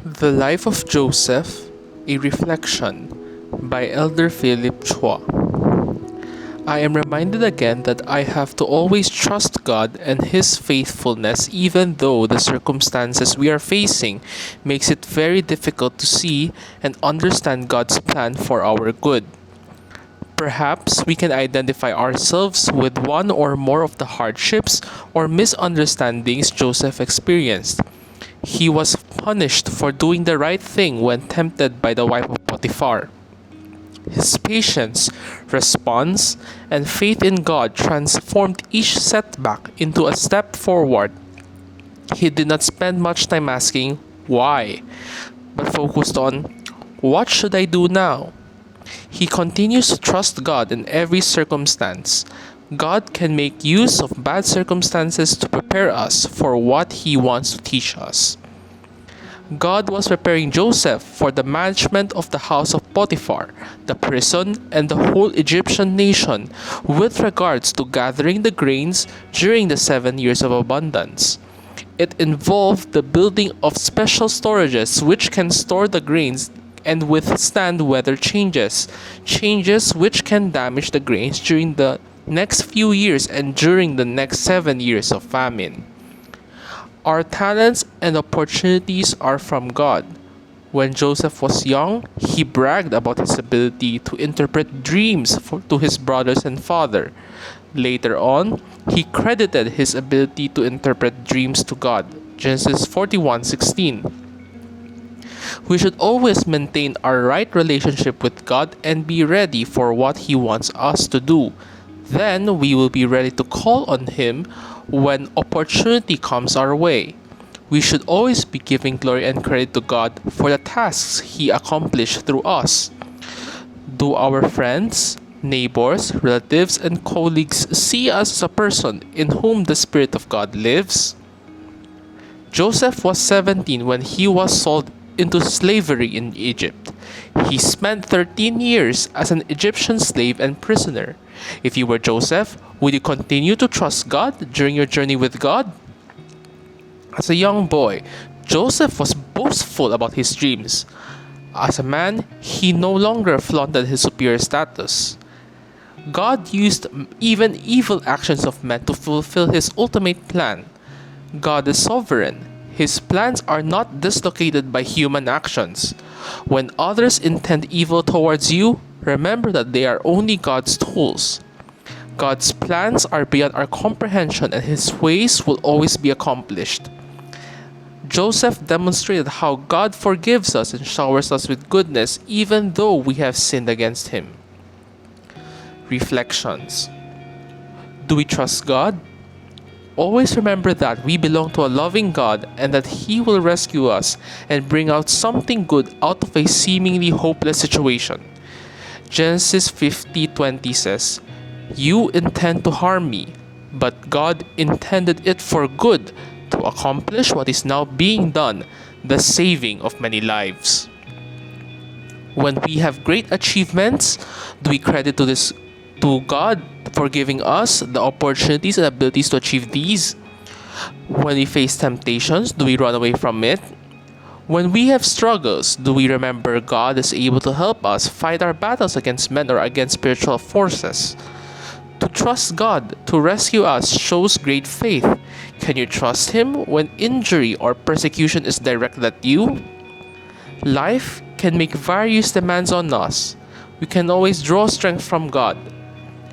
The Life of Joseph, a Reflection by Elder Philip Chua. I am reminded again that I have to always trust God and His faithfulness even though the circumstances we are facing makes it very difficult to see and understand God's plan for our good. Perhaps we can identify ourselves with one or more of the hardships or misunderstandings Joseph experienced. He was punished for doing the right thing when tempted by the wife of Potiphar. His patience, response, and faith in God transformed each setback into a step forward. He did not spend much time asking, why, but focused on, what should I do now? He continues to trust God in every circumstance. God can make use of bad circumstances to prepare us for what He wants to teach us. God was preparing Joseph for the management of the house of Potiphar, the prison, and the whole Egyptian nation with regards to gathering the grains during the 7 years of abundance. It involved the building of special storages which can store the grains and withstand weather changes which can damage the grains during the next few years and during the next 7 years of famine. Our talents and opportunities are from God. When Joseph was young, he bragged about his ability to interpret dreams to his brothers and father. Later on, he credited his ability to interpret dreams to God. Genesis 41:16. We should always maintain our right relationship with God and be ready for what He wants us to do. Then we will be ready to call on Him when opportunity comes our way. We should always be giving glory and credit to God for the tasks He accomplished through us. Do our friends, neighbors, relatives, and colleagues see us as a person in whom the Spirit of God lives? Joseph was 17 when he was sold into slavery in Egypt. He spent 13 years as an Egyptian slave and prisoner. If you were Joseph, would you continue to trust God during your journey with God? As a young boy, Joseph was boastful about his dreams. As a man, he no longer flaunted his superior status. God used even evil actions of men to fulfill His ultimate plan. God is sovereign. His plans are not dislocated by human actions. When others intend evil towards you, remember that they are only God's tools. God's plans are beyond our comprehension and His ways will always be accomplished. Joseph demonstrated how God forgives us and showers us with goodness even though we have sinned against Him. Reflections. Do we trust God? Always remember that we belong to a loving God and that He will rescue us and bring out something good out of a seemingly hopeless situation. Genesis 50:20 says, "You intend to harm me, but God intended it for good to accomplish what is now being done, the saving of many lives." When we have great achievements, do we credit to God for giving us the opportunities and abilities to achieve these? When we face temptations, do we run away from it? When we have struggles, do we remember God is able to help us fight our battles against men or against spiritual forces? To trust God to rescue us shows great faith. Can you trust Him when injury or persecution is directed at you? Life can make various demands on us. We can always draw strength from God.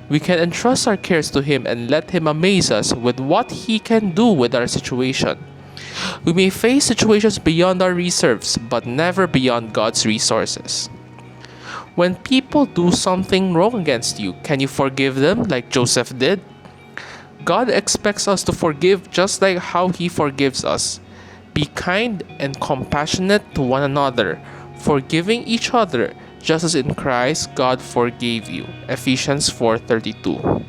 We can entrust our cares to Him and let Him amaze us with what He can do with our situation. We may face situations beyond our reserves, but never beyond God's resources. When people do something wrong against you, can you forgive them like Joseph did? God expects us to forgive just like how He forgives us. Be kind and compassionate to one another, forgiving each other just as in Christ God forgave you. Ephesians 4:32.